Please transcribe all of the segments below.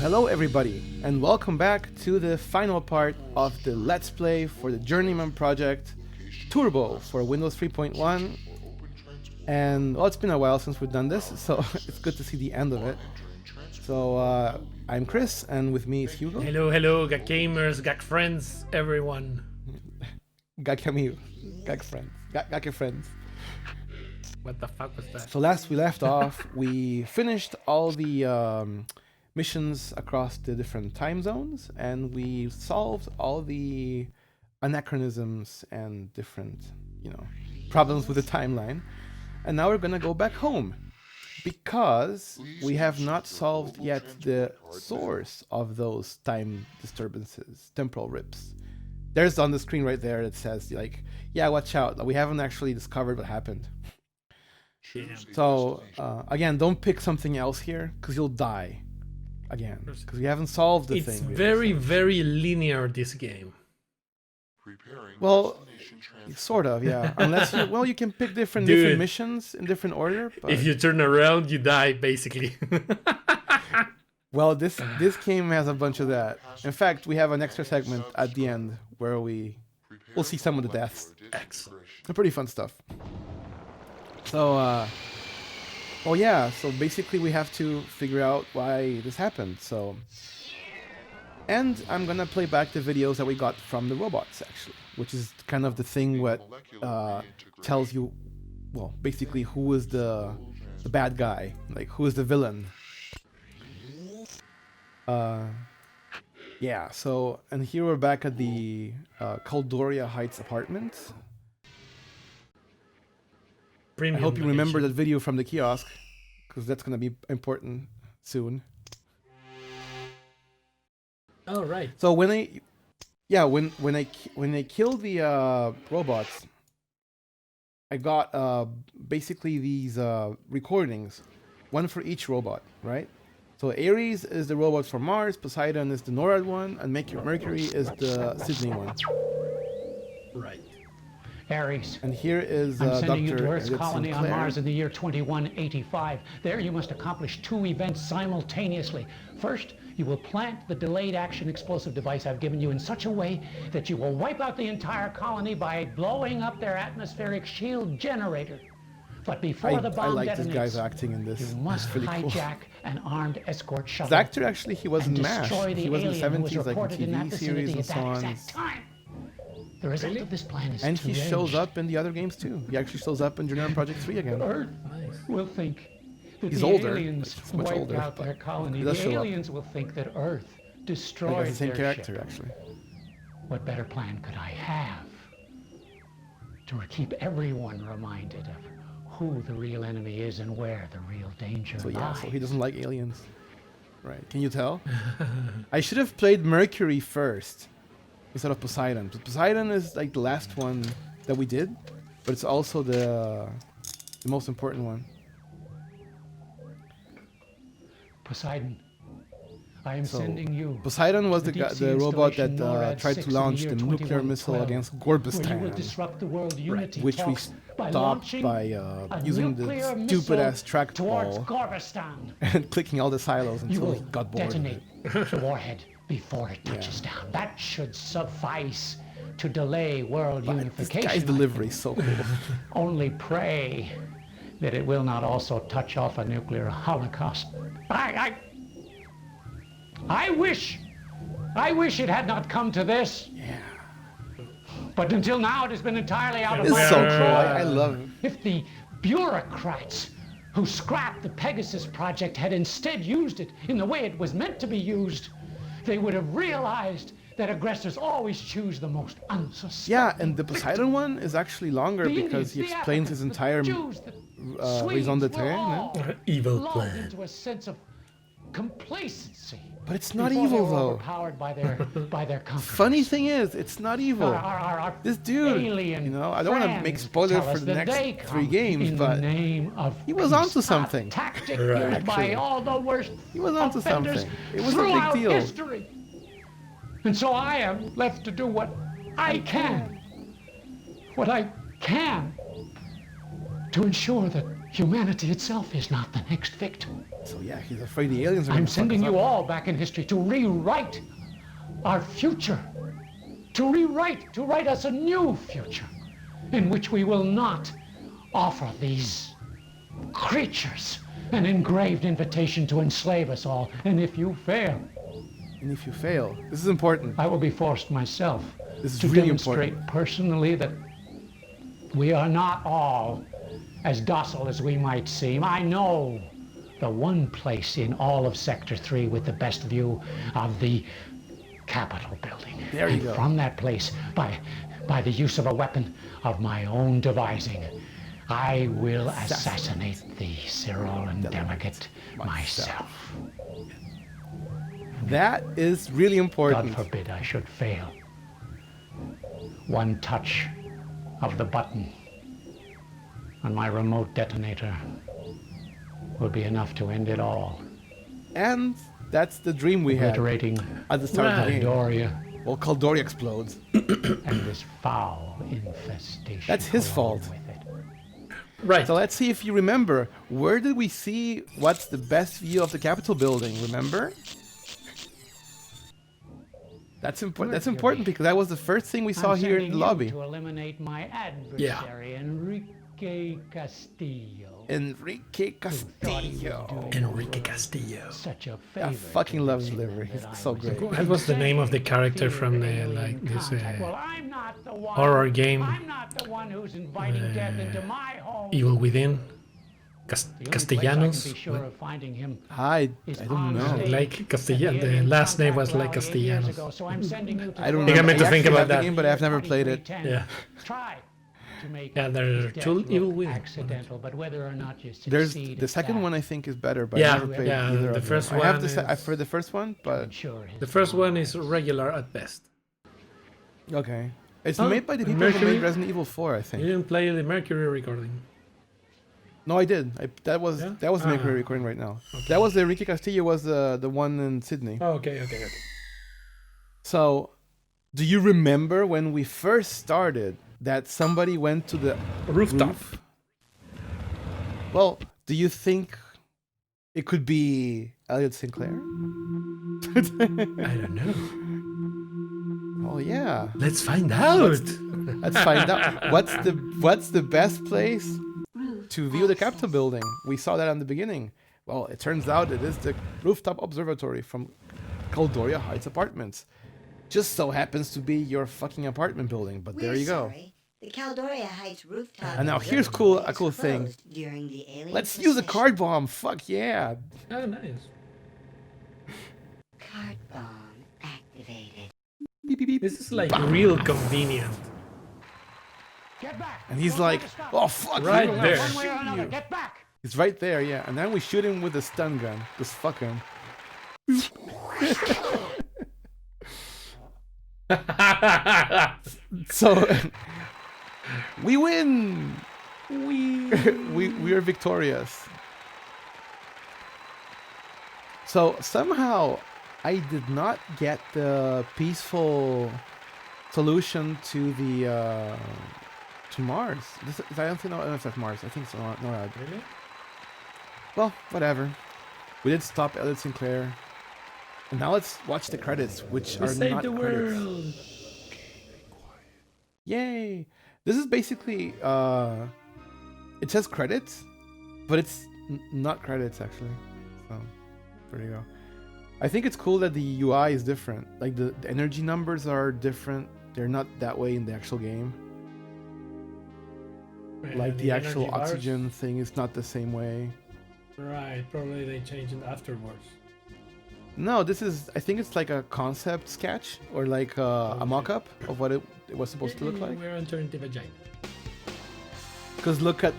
Hello everybody, and welcome back to the final part of the Let's Play for the Journeyman project Turbo for Windows 3.1. And well, it's been a while since we've done this, so it's good to see the end of it. So I'm Chris, and with me is Hugo. Hello, Gakemers, Gak friends, everyone. Gakemo, Gak friends, Gak friends. What the fuck was that? So last we left off, we finished all the missions across the different time zones, and we solved all the anachronisms and different, problems with the timeline. And now we're gonna go back home because we have not solved yet the source of those time disturbances, temporal rips. There's on the screen right there, it says yeah, watch out. We haven't actually discovered what happened. Damn. So again, don't pick something else here because you'll die again because we haven't solved the thing. It's very, very linear, this game. Well, sort of, yeah. Unless you can pick different missions in different order. But... if you turn around, you die, basically. Well, this game has a bunch of that. In fact, we have an extra segment at the end where we'll see some of the deaths. Excellent. Pretty fun stuff. So, so basically we have to figure out why this happened. So, and I'm gonna play back the videos that we got from the robots, actually, which is kind of the thing what tells you, well, basically who is the bad guy, like who is the villain. So, and here we're back at the Caldoria Heights apartment. I hope you remember that video from the kiosk, because that's going to be important soon. Oh, right. So when I killed the robots, I got basically these recordings, one for each robot, right? So Ares is the robot for Mars, Poseidon is the NORAD one, and Mercury is the Sydney one. Right. Ares, and here is I'm sending you Dr. to Earth's Edith colony Sinclair. on Mars in the year 2185. There you must accomplish two events simultaneously. First, you will plant the delayed action explosive device I've given you in such a way that you will wipe out the entire colony by blowing up their atmospheric shield generator. But before the bomb I like detonates, this guy's acting in this. you must really hijack cool. an armed escort shuttle. The actor actually, he was in and MASH. destroy the He was in the alien who 70s, like in reported in that TV vicinity series and at so that on. exact time. The result of this plan is And he shows two-edged. up in the other games too. He actually shows up in Journeyman Project 3 again. Earth will think that He's the older. aliens It's much wiped older, out their but colony. he The does show up. aliens will think that Earth Like, destroyed that's the same their character, ship. actually. What better plan could I have to keep everyone reminded of who the real enemy is and where the real danger So lies? so he doesn't like aliens. Right, can you tell? I should have played Mercury first instead of Poseidon. But Poseidon is like the last one that we did, but it's also the most important one. Poseidon, I am sending you. Poseidon was the the robot that NORAD tried 6 to in the launch year the nuclear missile 2112, against where you will Gorbistan, disrupt the world unity which we talks by stopped launching by a using the nuclear stupid-ass missile towards trackball Gorbistan. and clicking all the silos You until will he got bored of detonate it. the warhead before it touches down. That should suffice to delay world This unification. guy's delivery is so cool. Only pray that it will not also touch off a nuclear holocaust. I wish it had not come to this. Yeah. But until now, it has been entirely out of It's my so cool. control. I love it. If the bureaucrats who scrapped the Pegasus project had instead used it in the way it was meant to be used, they would have realized that aggressors always choose the most unsuspecting. Yeah, and the Poseidon one is actually longer The because Indians, he the explains his Africans, the entire Jews, the raison Swedes d'etre. were all Evil lulled plan. into a sense of complacency. But it's not before they evil were though. overpowered by their conquerors. Funny thing is, it's not evil. Our This dude, alien I don't want to make friends spoilers tell for us the that they next 3 come games, in but the name of he was peace, onto a something. tactic Right. used by Actually. all the worst He was onto offenders something. It was a big throughout deal. history. And so I am left to do what I can. What I can to ensure that humanity itself is not the next victim. So yeah, he's afraid the aliens are I'm gonna fuck sending us you up. all back in history to rewrite our future. To write us a new future in which we will not offer these creatures an engraved invitation to enslave us all. And if you fail, And if you fail, this is important. I will be forced myself This is to really demonstrate important. personally that we are not all as docile as we might seem. I know the one place in all of Sector 3 with the best view of the Capitol building. There you and go. From that place, by the use of a weapon of my own devising, I will assassinate the Cyril and Delegate myself. That is really God important. forbid I should fail. One touch of the button on my remote detonator will be enough to end it all. And that's the dream we had Obliterating at the start of the game. Doria Well, Caldoria explodes. and this foul infestation. That's his along fault. with it. Right. So let's see if you remember. Where did we see what's the best view of the Capitol building? Remember? That's important. That's important because that was the first thing we saw I'm here in sending the you lobby. to eliminate my adversary, Enrique Castillo. Enrique Castillo. Enrique Castillo. Such a I favor. fucking to love his consider livery. that He's I so was great. What was the name of the character from the alien this contact. Well, I'm not the one. horror game? I'm not the one who's inviting death into my home. Evil Within? The only place Castellanos? I can be sure of finding him I is don't on know. stage Like at Castilla- the alien last name contact was like rally 8 years Castellanos. ago, so I'm sending you to I don't think I know. meant to think actually about have the that. game, but I've never played it. 2310. Yeah. Try to make Yeah, there are his death two look Evil Within. accidental, but whether or not you There's succeed the at second that, one. I think is better, but Yeah, I never played yeah, either the of them. first I have one I've is- heard the first one, but ensure his The first one is regular at best. okay. It's Oh, made by the people who Mercury? made Resident Evil 4, I You think. didn't play the Mercury recording. No, I did. That was Yeah? the maker Ah. recording right now. Okay. That was the Enrique Castillo was the one in Sydney. Oh, okay. So, do you remember when we first started that somebody went to the Rooftop. roof? Well, do you think it could be Elliot Sinclair? I don't know. Oh yeah. Let's find out. Let's find out. What's the best place to view the Capitol building? We saw that on the beginning. Well, it turns out it is the rooftop observatory from Caldoria Heights Apartments. Just so happens to be your fucking apartment building, but there you go. Sorry. The Caldoria Heights rooftop. And now here's observatory a cool is thing. closed during the alien Let's use a procession. card bomb. Fuck yeah. Oh, nice. Card bomb activated. Beep, beep, beep. This is like real convenient. Get back! And he's Don't like, try to stop oh me. fuck, Right you know, there. One way or shoot another, you." get back! He's right there, yeah. And then we shoot him with a stun gun. Just fuck him. So we win. We are victorious. So somehow I did not get the peaceful solution to the to Mars. I don't know if that's Mars. I think it's not. Really? Well, whatever. We did stop Elliot Sinclair. And now let's watch the credits, which We are saved not the credits. world. Yay! This is basically it says credits, but it's not credits actually. So there you go. I think it's cool that the UI is different. Like the energy numbers are different. They're not that way in the actual game. Like the actual energy bars? oxygen thing is not the same way. Right, probably they changed it afterwards. No, this is. I think it's like a concept sketch or like a mock-up of what it was supposed to look like. We're entering the vagina. Because look at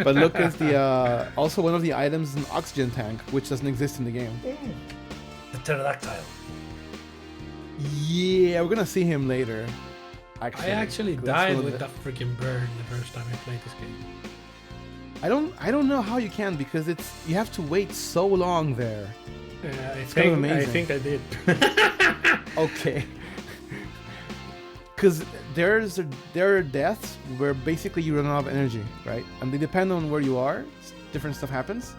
but look at the also one of the items is an oxygen tank, which doesn't exist in the game. The pterodactyl. Yeah, we're gonna see him later. I actually 'cause died one of with the- that freaking bird the first time I played this game. I don't know how you can because you have to wait so long there. I kind of think I amazing. think I did. Okay. because there are deaths where basically you run out of energy, right? And they depend on where you are. Different stuff happens.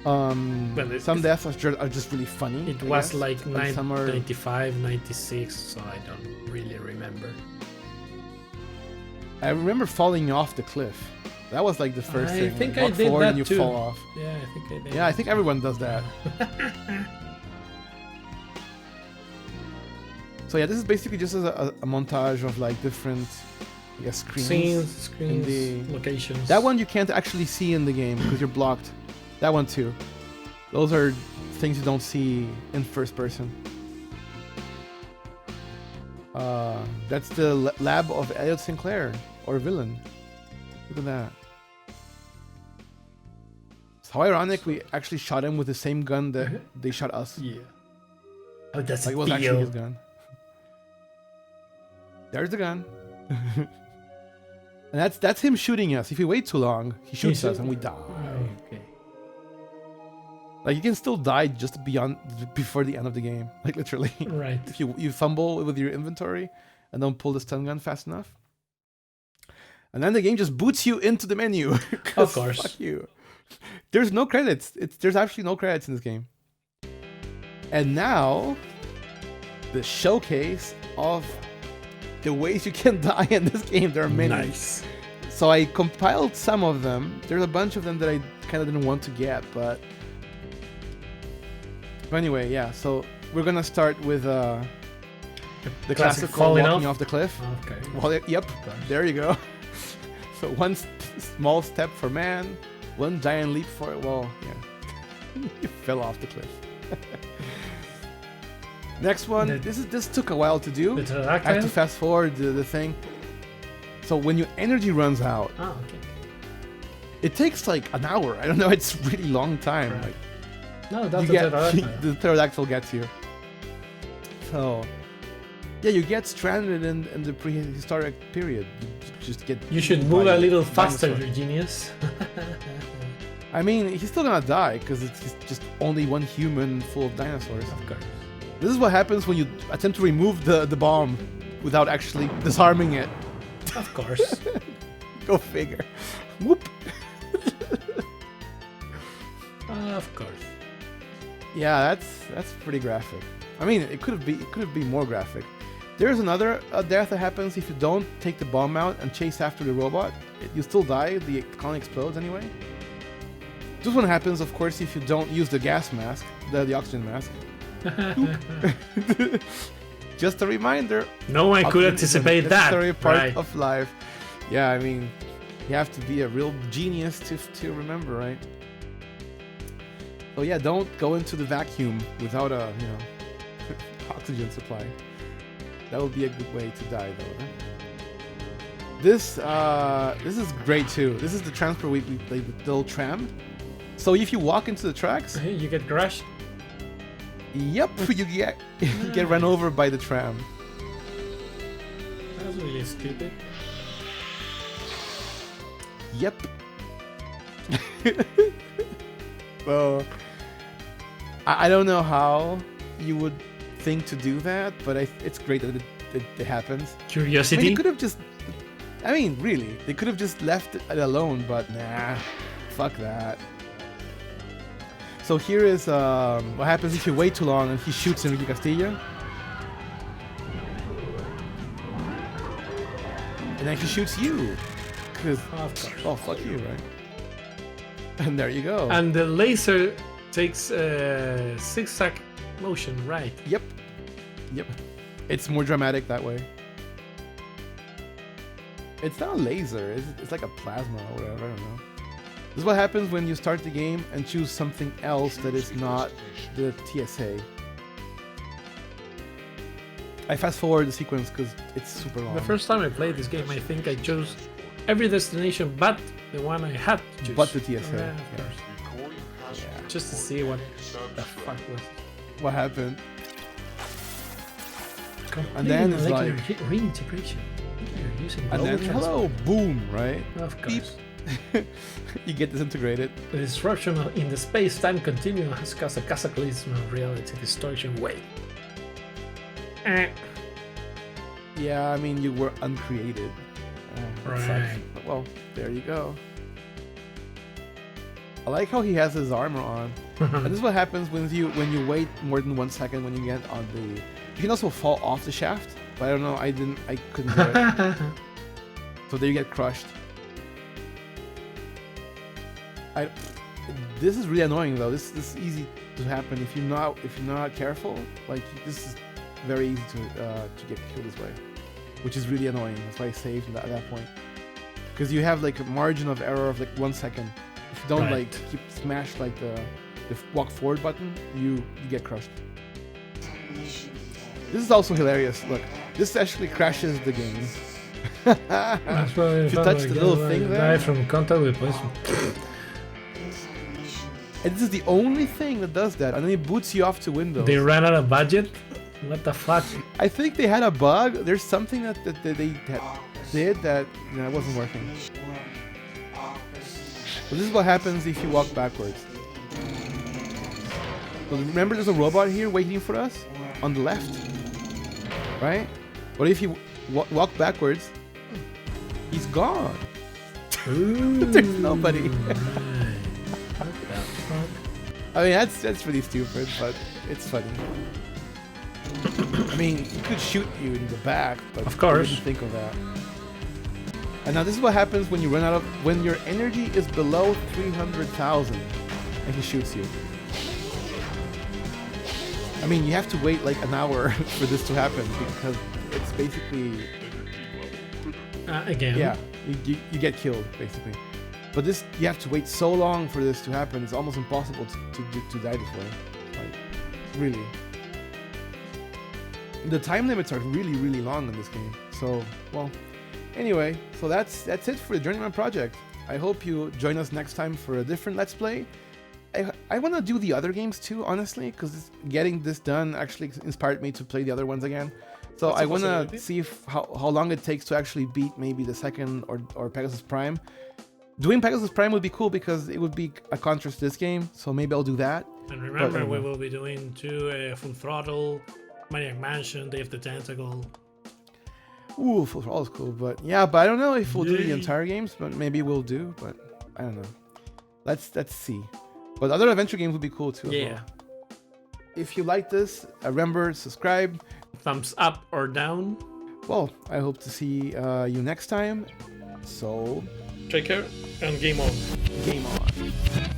Some deaths are just really funny. It was like some are... 95, 96, so I don't really remember. I remember falling off the cliff. That was like the first thing. I think like, I did forward that and you too. fall off. Yeah, I think I did. Yeah, I think everyone does that. So yeah, this is basically just a montage of like different, I guess, screens, locations. That one you can't actually see in the game because you're blocked. That one too. Those are things you don't see in first person. That's the lab of Elliot Sinclair, or villain. Look at that. It's how ironic we actually shot him with the same gun that they shot us. Yeah. Oh, that's like it was actually his gun. There's the gun. And that's him shooting us. If you wait too long, he shoots us and we die. Oh, okay. Like you can still die just before the end of the game. Like literally. Right. If you fumble with your inventory and don't pull the stun gun fast enough. And then the game just boots you into the menu. Of course. Fuck you. There's no credits. There's actually no credits in this game. And now, the showcase of the ways you can die in this game. There are many. Nice. So I compiled some of them. There's a bunch of them that I kind of didn't want to get, but anyway, yeah. So we're gonna start with the classic falling walking off the cliff. Okay. Well, yep. There you go. So one small step for man, one giant leap for well, yeah. You fell off the cliff. Next one. This took a while to do. I have to fast forward the thing. So when your energy runs out, okay. It takes like an hour. I don't know. It's a really long time. Right. Like No, that's the pterodactyl gets you. So yeah, you get stranded in the prehistoric period. You should move a little faster, you genius. I mean, he's still gonna die because it's just only one human full of dinosaurs. Of course. This is what happens when you attempt to remove the bomb without actually disarming it. Of course. Go figure. Whoop. Of course. Yeah, that's pretty graphic. I mean, it could be more graphic. There's another death that happens if you don't take the bomb out and chase after the robot. You still die. The colony explodes anyway. This one happens, of course, if you don't use the gas mask, the oxygen mask. Just a reminder. No one could anticipate that. Part right. of life. Yeah, I mean, you have to be a real genius to remember, right? So yeah, don't go into the vacuum without a oxygen supply. That would be a good way to die, though. Right? This is great too. This is the transfer we played with the little tram. So if you walk into the tracks, you get crushed. Yep, you get run over by the tram. That's really stupid. Yep. So I don't know how you would think to do that, but it's great that it happens. Curiosity. I mean, they could have just. I mean, really, they could have just left it alone, but nah, fuck that. So here is what happens if you wait too long and he shoots Enrique Castillo. And then he shoots you. Because, oh, fuck you, right? And there you go. And the laser takes zigzag motion, right? Yep. It's more dramatic that way. It's not a laser, it's like a plasma or whatever, I don't know. This is what happens when you start the game and choose something else that is not the TSA. I fast forward the sequence because it's super long. The first time I played this game, I think I chose every destination but the one I had to choose. But the TSA. Yeah, of course. Yeah. Just to see what the fuck was. What happened? And then it's like reintegration. You're using and then hello, boom, right? Of course. You get disintegrated. The disruption in the space-time continuum has caused a cataclysm of reality distortion wave. Yeah, I mean, you were uncreated. That sucks. Right. Well, there you go. I like how he has his armor on. And this is what happens when you wait more than 1 second when you get on the. You can also fall off the shaft, but I don't know. I couldn't do it. So there you get crushed. This is really annoying though. This is easy to happen if you're not careful. Like this is very easy to get killed this way, which is really annoying. That's why I saved at that point, because you have like a margin of error of like 1 second. If you don't like keep smash like the walk forward button, you get crushed. This is also hilarious. Look, this actually crashes the game. If you touch the little thing there, from contact with Poseidon. and this is the only thing that does that, and then it boots you off to Windows. They ran out of budget. What the fuck? I think they had a bug. There's something that they did that wasn't working. So this is what happens if you walk backwards. So remember, there's a robot here waiting for us on the left, right? But if you walk backwards, he's gone. There's nobody. What the fuck? I mean, that's really stupid, but it's funny. I mean, he could shoot you in the back, but Of course. I didn't think of that. And now this is what happens when you run out of when your energy is below 300,000, and he shoots you. I mean, you have to wait like an hour for this to happen because it's basically Again. yeah, you get killed basically. But this you have to wait so long for this to happen. It's almost impossible to die this way. Like really. The time limits are really long in this game. So, well, anyway, so that's it for the Journeyman project. I hope you join us next time for a different Let's Play. I want to do the other games too, honestly, because getting this done actually inspired me to play the other ones again. So I want to see how long it takes to actually beat maybe the second or Pegasus Prime. Doing Pegasus Prime would be cool because it would be a contrast to this game. So maybe I'll do that. And remember, we will be doing Full Throttle, Maniac Mansion, Day of the Tentacle. Ooh, Full Throttle is cool, but yeah, but I don't know if we'll do the entire games, but maybe we'll do, but I don't know. Let's see. But other adventure games would be cool too. Yeah. Well. If you like this, remember subscribe. Thumbs up or down. Well, I hope to see you next time. So, Take care and game on. game on.